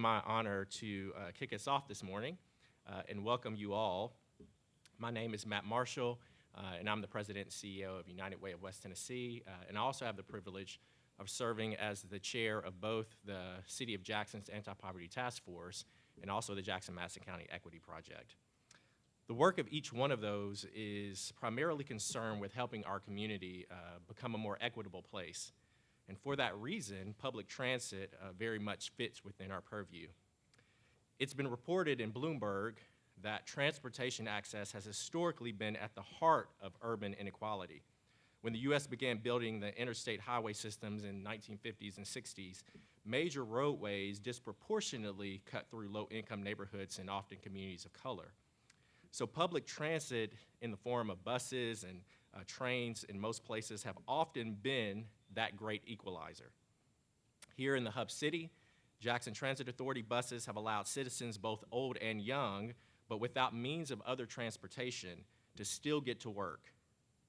my honor to kick us off this morning and welcome you all. My name is Matt Marshall, and I'm the President and CEO of United Way of West Tennessee, and I also have the privilege of serving as the chair of both the City of Jackson's Anti-Poverty Task Force and also the Jackson-Madison County Equity Project. The work of each one of those is primarily concerned with helping our community become a more equitable place. And for that reason, public transit very much fits within our purview. It's been reported in Bloomberg that transportation access has historically been at the heart of urban inequality. When the U.S. began building the interstate highway systems in the 1950s and 60s, major roadways disproportionately cut through low-income neighborhoods and often communities of color. So public transit in the form of buses and trains in most places have often been that great equalizer. Here in the hub city, Jackson Transit Authority buses have allowed citizens, both old and young, but without means of other transportation, to still get to work,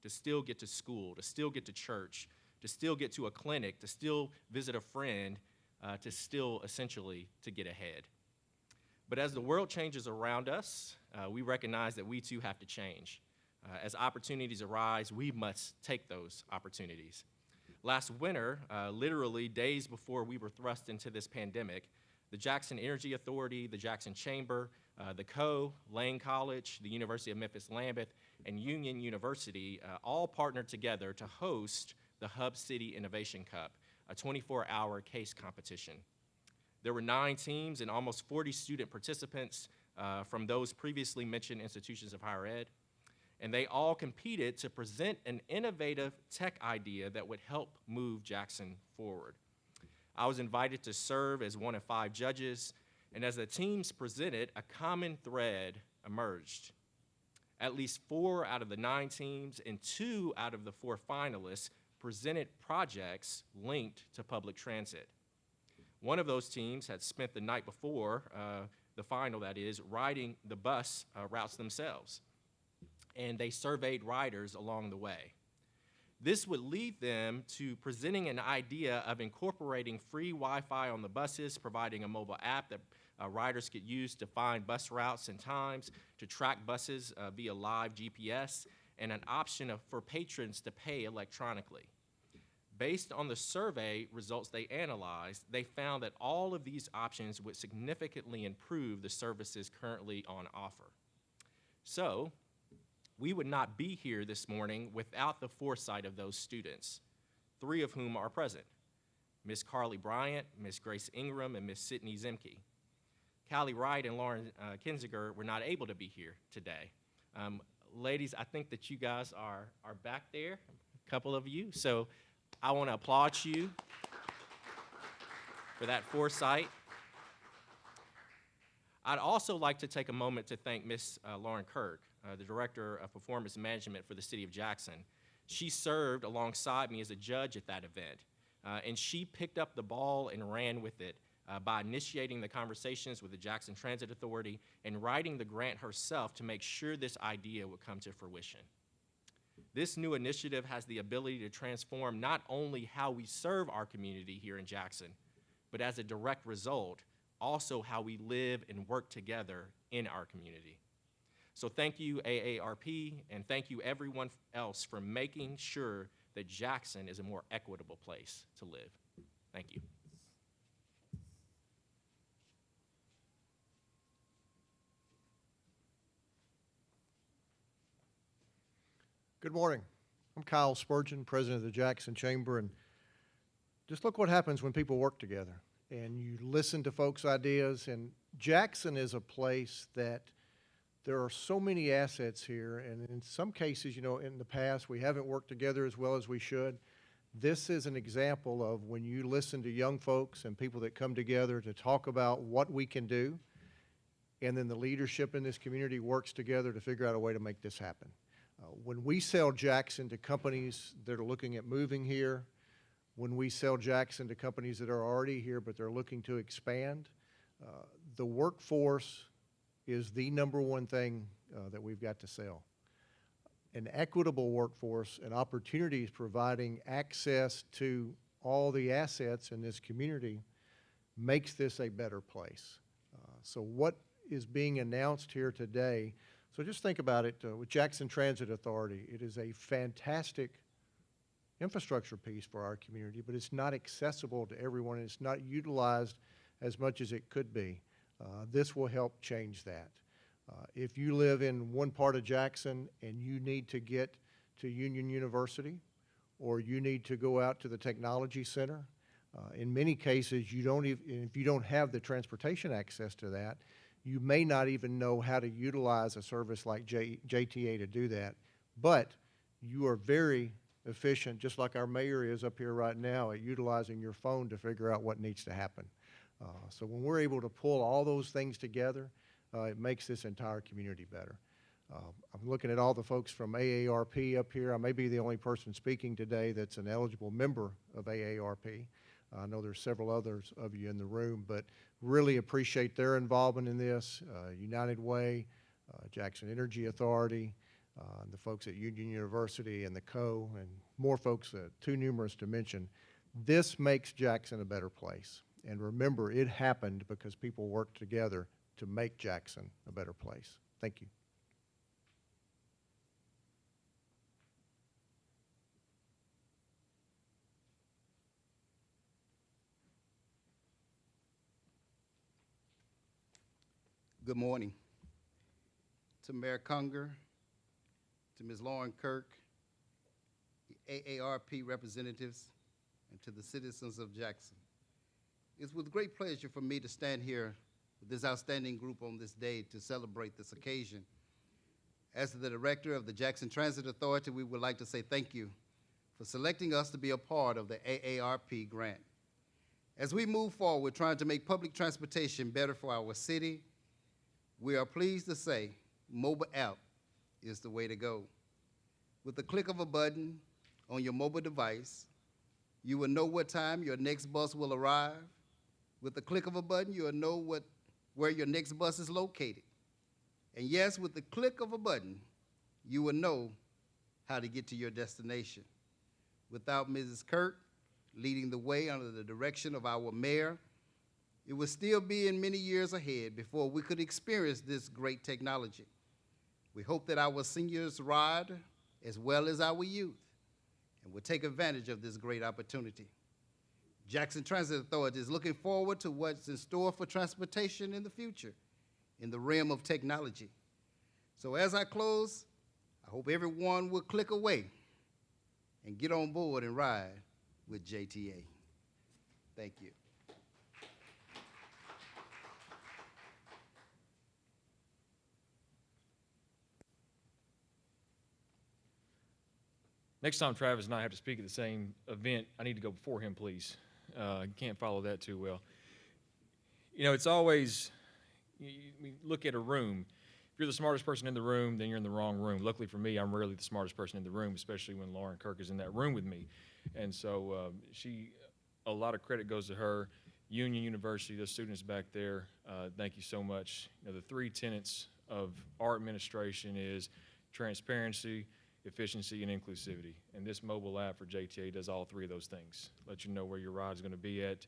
to still get to school, to still get to church, to still get to a clinic, to still visit a friend, to still essentially to get ahead. But as the world changes around us, we recognize that we too have to change. As opportunities arise, we must take those opportunities. Last winter, literally days before we were thrust into this pandemic, the Jackson Energy Authority, the Jackson Chamber, the CO, Lane College, the University of Memphis-Lambeth, and Union University all partnered together to host the Hub City Innovation Cup, a 24-hour case competition. There were 9 teams and almost 40 student participants from those previously mentioned institutions of higher ed, and they all competed to present an innovative tech idea that would help move Jackson forward. I was invited to serve as one of 5 judges, and as the teams presented, a common thread emerged. At least 4 out of the 9 teams and 2 out of the 4 finalists presented projects linked to public transit. One of those teams had spent the night before, the final that is, riding the bus routes themselves, and they surveyed riders along the way. This would lead them to presenting an idea of incorporating free Wi-Fi on the buses, providing a mobile app that riders could use to find bus routes and times, to track buses via live GPS, and an option for patrons to pay electronically. Based on the survey results they analyzed, they found that all of these options would significantly improve the services currently on offer. So, we would not be here this morning without the foresight of those students, 3 of whom are present: Ms. Carly Bryant, Ms. Grace Ingram, and Ms. Sydney Zemke. Callie Wright and Lauren Kinziger were not able to be here today. Ladies, I think that you guys are back there, a couple of you, so I want to applaud you for that foresight. I'd also like to take a moment to thank Ms. Lauren Kirk, the Director of Performance Management for the City of Jackson. She served alongside me as a judge at that event, and she picked up the ball and ran with it by initiating the conversations with the Jackson Transit Authority and writing the grant herself to make sure this idea would come to fruition. This new initiative has the ability to transform not only how we serve our community here in Jackson, but as a direct result, also how we live and work together in our community. So thank you, AARP, and thank you everyone else for making sure that Jackson is a more equitable place to live. Thank you. Good morning. I'm Kyle Spurgeon, president of the Jackson Chamber, and just look what happens when people work together and you listen to folks' ideas. And Jackson is a place that there are so many assets here, and in some cases, you know, in the past, we haven't worked together as well as we should. This is an example of when you listen to young folks and people that come together to talk about what we can do, and then the leadership in this community works together to figure out a way to make this happen. When we sell Jackson to companies that are looking at moving here, when we sell Jackson to companies that are already here but they're looking to expand, the workforce is the #1 thing that we've got to sell. An equitable workforce and opportunities providing access to all the assets in this community makes this a better place. So what is being announced here today, so just think about it with Jackson Transit Authority. It is a fantastic infrastructure piece for our community, but it's not accessible to everyone, and it's not utilized as much as it could be. This will help change that. If you live in one part of Jackson and you need to get to Union University, or you need to go out to the Technology Center, in many cases, you don't even, if you don't have the transportation access to that, you may not even know how to utilize a service like JTA to do that. But you are very efficient, just like our mayor is up here right now, at utilizing your phone to figure out what needs to happen. So when we're able to pull all those things together, it makes this entire community better. I'm looking at all the folks from AARP up here. I may be the only person speaking today that's an eligible member of AARP. I know there's several others of you in the room, but really appreciate their involvement in this. United Way, Jackson Energy Authority, and the folks at Union University and the CO, and more folks, too numerous to mention. This makes Jackson a better place. And remember, it happened because people worked together to make Jackson a better place. Thank you. Good morning to Mayor Conger, to Ms. Lauren Kirk, the AARP representatives, and to the citizens of Jackson. It's with great pleasure for me to stand here with this outstanding group on this day to celebrate this occasion. As the director of the Jackson Transit Authority, we would like to say thank you for selecting us to be a part of the AARP grant. As we move forward trying to make public transportation better for our city, we are pleased to say mobile app is the way to go. With the click of a button on your mobile device, you will know what time your next bus will arrive. With the click of a button, you will know where your next bus is located. And yes, with the click of a button, you will know how to get to your destination. Without Mrs. Kirk leading the way under the direction of our mayor, it would still be in many years ahead before we could experience this great technology. We hope that our seniors ride as well as our youth and will take advantage of this great opportunity. Jackson Transit Authority is looking forward to what's in store for transportation in the future in the realm of technology. So as I close, I hope everyone will click away and get on board and ride with JTA. Thank you. Next time Travis and I have to speak at the same event, I need to go before him, please. You can't follow that too well. You know, it's always, we look at a room. If you're the smartest person in the room, then you're in the wrong room. Luckily for me, I'm rarely the smartest person in the room, especially when Lauren Kirk is in that room with me. And so a lot of credit goes to her. Union University, those students back there, thank you so much. You know, the three tenets of our administration is transparency, efficiency, and inclusivity. And this mobile app for JTA does all three of those things. Let you know where your ride is going to be at.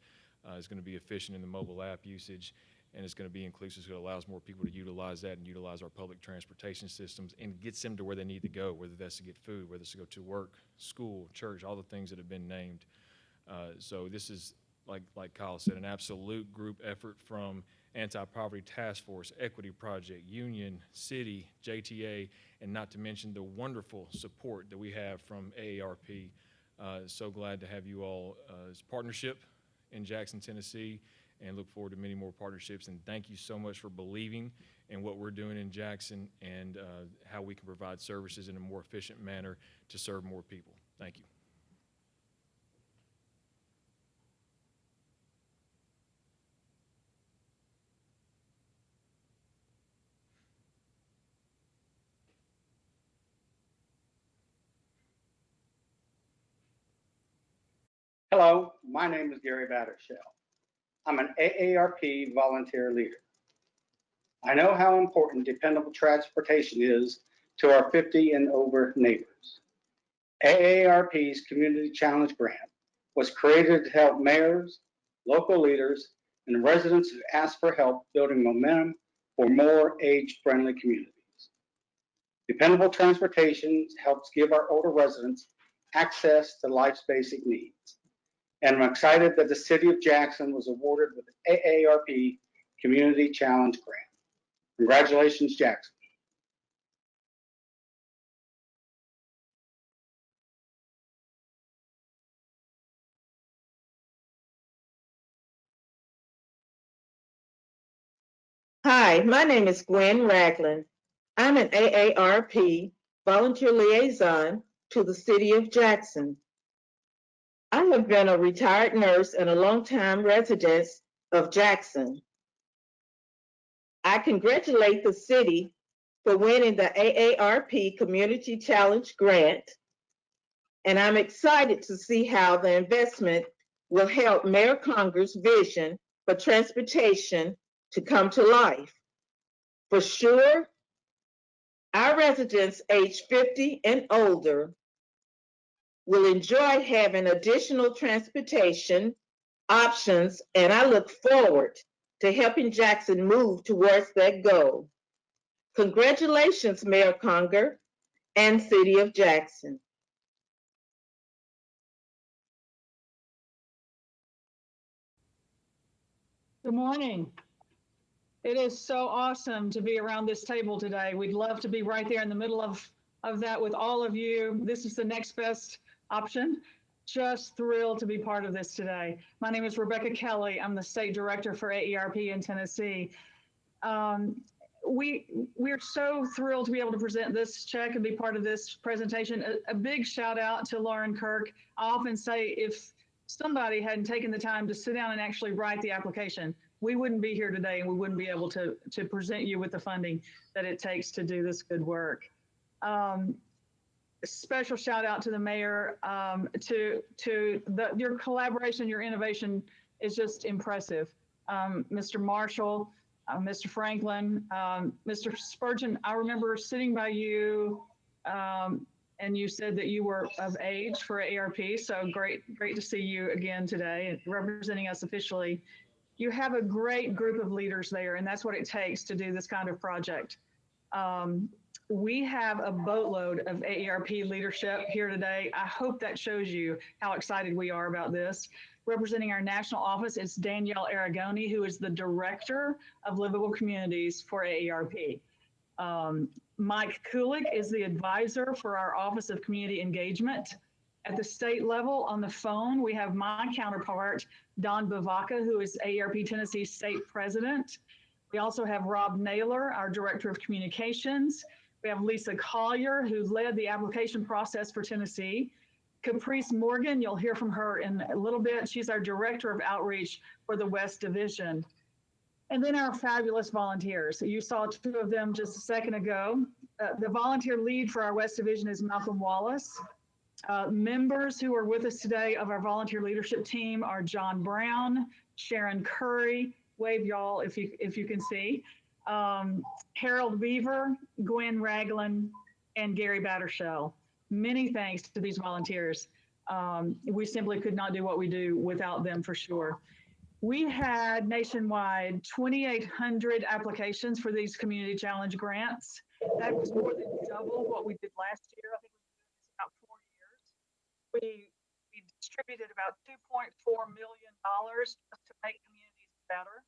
It's going to be efficient in the mobile app usage, and it's going to be inclusive, so it allows more people to utilize that and utilize our public transportation systems and gets them to where they need to go, whether that's to get food, whether it's to go to work, school, church, all the things that have been named. So this is, like Kyle said, an absolute group effort from Anti-Poverty Task Force, Equity Project, Union, City, JTA, and not to mention the wonderful support that we have from AARP. So glad to have you all as partnership in Jackson, Tennessee, and look forward to many more partnerships. And thank you so much for believing in what we're doing in Jackson and how we can provide services in a more efficient manner to serve more people. Thank you. Hello, my name is Gary Battershell. I'm an AARP volunteer leader. I know how important dependable transportation is to our 50 and over neighbors. AARP's Community Challenge Grant was created to help mayors, local leaders, and residents who ask for help building momentum for more age-friendly communities. Dependable transportation helps give our older residents access to life's basic needs. And I'm excited that the City of Jackson was awarded with an AARP Community Challenge Grant. Congratulations, Jackson. Hi, my name is Gwen Ragland. I'm an AARP volunteer liaison to the City of Jackson. I have been a retired nurse and a longtime resident of Jackson. I congratulate the city for winning the AARP Community Challenge Grant, and I'm excited to see how the investment will help Mayor Conger's vision for transportation to come to life. For sure, our residents aged 50 and older will enjoy having additional transportation options, and I look forward to helping Jackson move towards that goal. Congratulations, Mayor Conger and City of Jackson. Good morning. It is so awesome to be around this table today. We'd love to be right there in the middle of that with all of you. This is the next best option. Just thrilled to be part of this today. My name is Rebecca Kelly. I'm the State Director for AARP in Tennessee. We're so thrilled to be able to present this check and be part of this presentation. A big shout out to Lauren Kirk. I often say if somebody hadn't taken the time to sit down and actually write the application, we wouldn't be here today and we wouldn't be able to present you with the funding that it takes to do this good work. Special shout out to the mayor, your collaboration, your innovation is just impressive. Mr. Marshall, Mr. Franklin, Mr. Spurgeon, I remember sitting by you and you said that you were of age for AARP, so great to see you again today representing us officially. You have a great group of leaders there, and that's what it takes to do this kind of project. We have a boatload of AARP leadership here today. I hope that shows you how excited we are about this. Representing our national office is Danielle Aragoni, who is the Director of Livable Communities for AARP. Mike Kulik is the advisor for our Office of Community Engagement. At the state level, on the phone, we have my counterpart, Don Bavaca, who is AARP Tennessee State President. We also have Rob Naylor, our Director of Communications. We have Lisa Collier, who led the application process for Tennessee. Caprice Morgan, you'll hear from her in a little bit. She's our Director of Outreach for the West Division. And then our fabulous volunteers. You saw two of them just a second ago. The volunteer lead for our West Division is Malcolm Wallace. Members who are with us today of our volunteer leadership team are John Brown, Sharon Curry, wave y'all if you can see, Harold Beaver, Gwen Ragland, and Gary Battershell. Many thanks to these volunteers. We simply could not do what we do without them for sure. We had nationwide 2,800 applications for these community challenge grants. That was more than double what we did last year. I think we did this about 4 years. We distributed about $2.4 million to make communities better.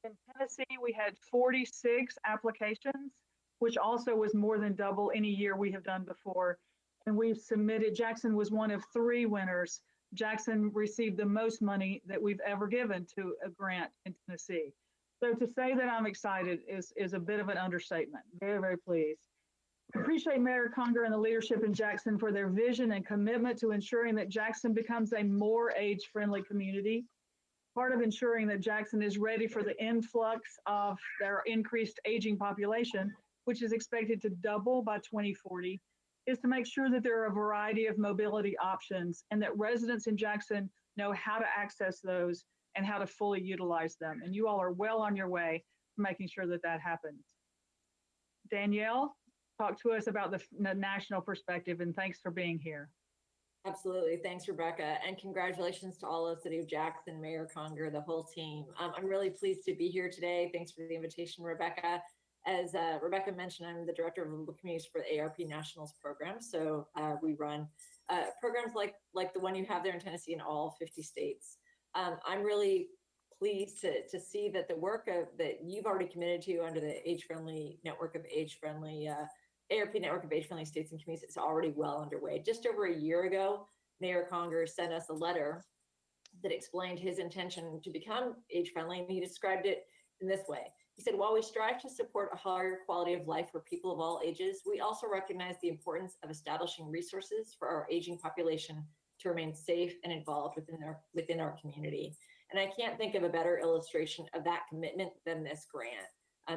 In Tennessee, we had 46 applications, which also was more than double any year we have done before. And we've submitted, Jackson was one of 3 winners. Jackson received the most money that we've ever given to a grant in Tennessee. So to say that I'm excited is a bit of an understatement. Very, very pleased. I appreciate Mayor Conger and the leadership in Jackson for their vision and commitment to ensuring that Jackson becomes a more age-friendly community. Part of ensuring that Jackson is ready for the influx of their increased aging population, which is expected to double by 2040, is to make sure that there are a variety of mobility options and that residents in Jackson know how to access those and how to fully utilize them. And you all are well on your way to making sure that that happens. Danielle, talk to us about the national perspective, and thanks for being here. Absolutely. Thanks, Rebecca. And congratulations to all of City of Jackson, Mayor Conger, the whole team. I'm really pleased to be here today. Thanks for the invitation, Rebecca. As Rebecca mentioned, I'm the Director of Local Communities for the AARP Nationals program. So we run programs like the one you have there in Tennessee in all 50 states. I'm really pleased to see that the work that you've already committed to under the age-friendly network of age-friendly AARP network of age-friendly states and communities is already well underway. Just over a year ago, Mayor Conger sent us a letter that explained his intention to become age-friendly, and he described it in this way. He said, while we strive to support a higher quality of life for people of all ages, we also recognize the importance of establishing resources for our aging population to remain safe and involved within our community. And I can't think of a better illustration of that commitment than this grant.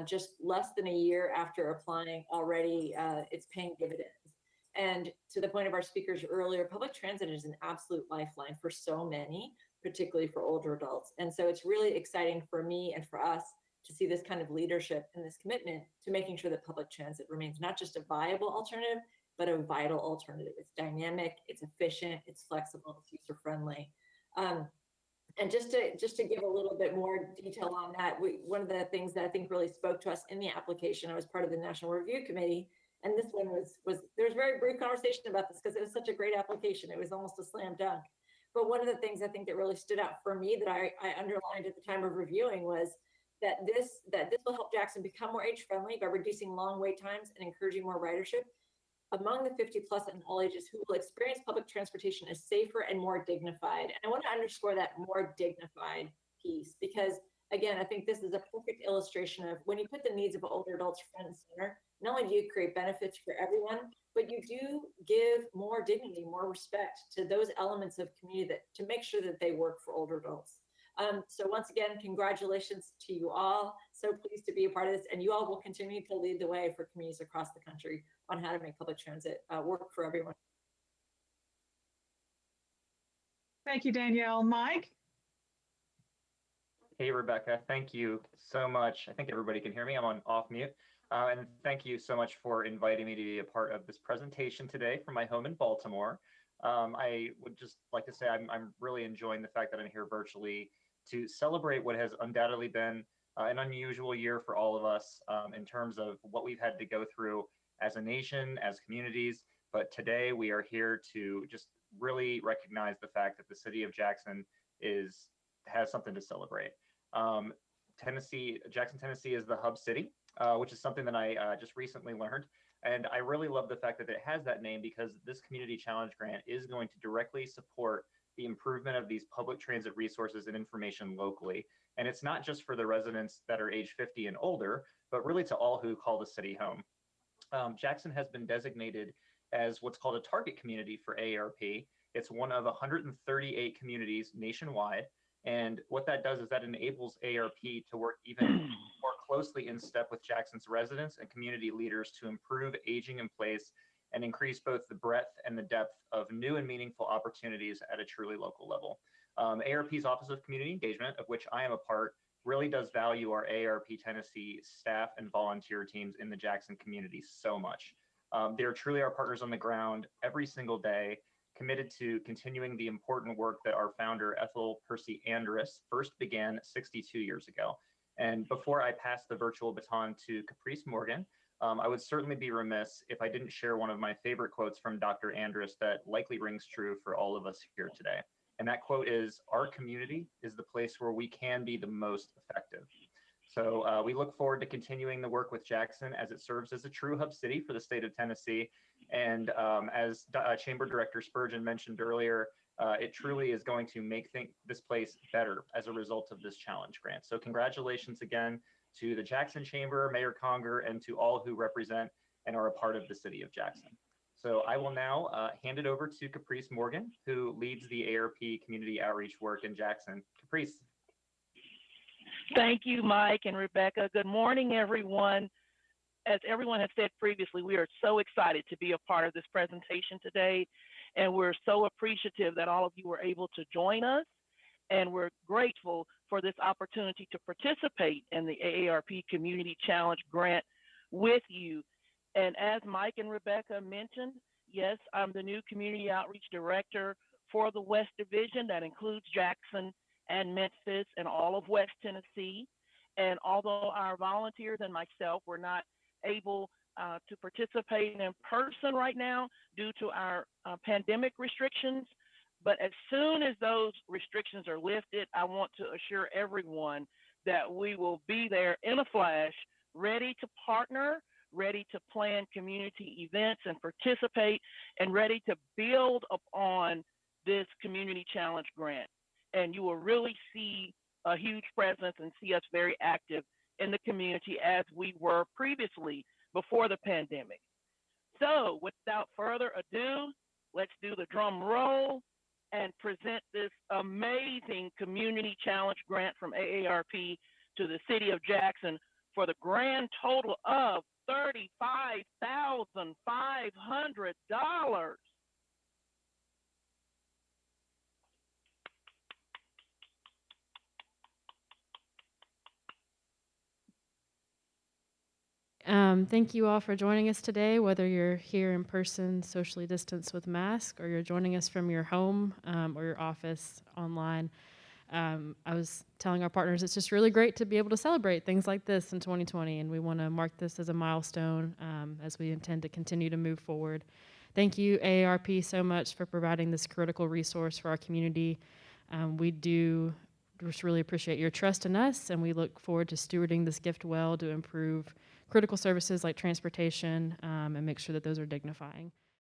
Just less than a year after applying already, it's paying dividends. And to the point of our speakers earlier, public transit is an absolute lifeline for so many, particularly for older adults. And so it's really exciting for me and for us to see this kind of leadership and this commitment to making sure that public transit remains not just a viable alternative, but a vital alternative. It's dynamic, it's efficient, it's flexible, it's user-friendly. And just to give a little bit more detail on that, one of the things that I think really spoke to us in the application, I was part of the National Review Committee, and this one there was very brief conversation about this because it was such a great application. It was almost a slam dunk. But one of the things I think that really stood out for me that I underlined at the time of reviewing was that this will help Jackson become more age-friendly by reducing long wait times and encouraging more ridership among the 50 plus and all ages who will experience public transportation as safer and more dignified. And I want to underscore that more dignified piece because, again, I think this is a perfect illustration of when you put the needs of older adults front and center, not only do you create benefits for everyone, but you do give more dignity, more respect to those elements of community to make sure that they work for older adults. So once again, congratulations to you all. So pleased to be a part of this, and you all will continue to lead the way for communities across the country on how to make public transit work for everyone. Thank you, Danielle. Mike? Hey, Rebecca, thank you so much. I think everybody can hear me. I'm on off mute. And thank you so much for inviting me to be a part of this presentation today from my home in Baltimore. I would just like to say I'm really enjoying the fact that I'm here virtually to celebrate what has undoubtedly been an unusual year for all of us in terms of what we've had to go through as a nation, as communities. But today we are here to just really recognize the fact that the city of Jackson has something to celebrate. Jackson, Tennessee is the hub city, which is something that I just recently learned. And I really love the fact that it has that name because this community challenge grant is going to directly support the improvement of these public transit resources and information locally. And it's not just for the residents that are age 50 and older, but really to all who call the city home. Jackson has been designated as what's called a target community for AARP. It's one of 138 communities nationwide. And what that does is that enables AARP to work even more closely in step with Jackson's residents and community leaders to improve aging in place and increase both the breadth and the depth of new and meaningful opportunities at a truly local level. AARP's Office of Community Engagement, of which I am a part, really does value our AARP Tennessee staff and volunteer teams in the Jackson community so much. They're truly our partners on the ground every single day, committed to continuing the important work that our founder, Ethel Percy Andrus, first began 62 years ago. And before I pass the virtual baton to Caprice Morgan, I would certainly be remiss if I didn't share one of my favorite quotes from Dr. Andrus that likely rings true for all of us here today. And that quote is, "Our community is the place where we can be the most effective." So we look forward to continuing the work with Jackson as it serves as a true hub city for the state of Tennessee. And as Chamber Director Spurgeon mentioned earlier, it truly is going to make this place better as a result of this challenge grant. So congratulations again to the Jackson Chamber, Mayor Conger, and to all who represent and are a part of the city of Jackson. So I will now hand it over to Caprice Morgan, who leads the AARP community outreach work in Jackson. Caprice. Thank you, Mike and Rebecca. Good morning, everyone. As everyone has said previously, we are so excited to be a part of this presentation today, and we're so appreciative that all of you were able to join us, and we're grateful for this opportunity to participate in the AARP Community Challenge Grant with you. And as Mike and Rebecca mentioned, Yes, I'm the new Community Outreach Director for the West Division. That includes Jackson and Memphis and all of West Tennessee. And although our volunteers and myself were not able to participate in person right now due to our pandemic restrictions, but as soon as those restrictions are lifted, I want to assure everyone that we will be there in a flash, ready to partner, ready to plan community events and participate, and ready to build upon this Community Challenge grant. And you will really see a huge presence and see us very active in the community as we were previously before the pandemic. So without further ado, let's do the drum roll and present this amazing Community Challenge grant from AARP to the City of Jackson for the grand total of $35,500. Thank you all for joining us today, whether you're here in person, socially distanced with mask, or you're joining us from your home or your office online. I was telling our partners it's just really great to be able to celebrate things like this in 2020, and we want to mark this as a milestone as we intend to continue to move forward. Thank you, AARP, so much for providing this critical resource for our community. We do just really appreciate your trust in us, and we look forward to stewarding this gift well to improve critical services like transportation and make sure that those are dignifying.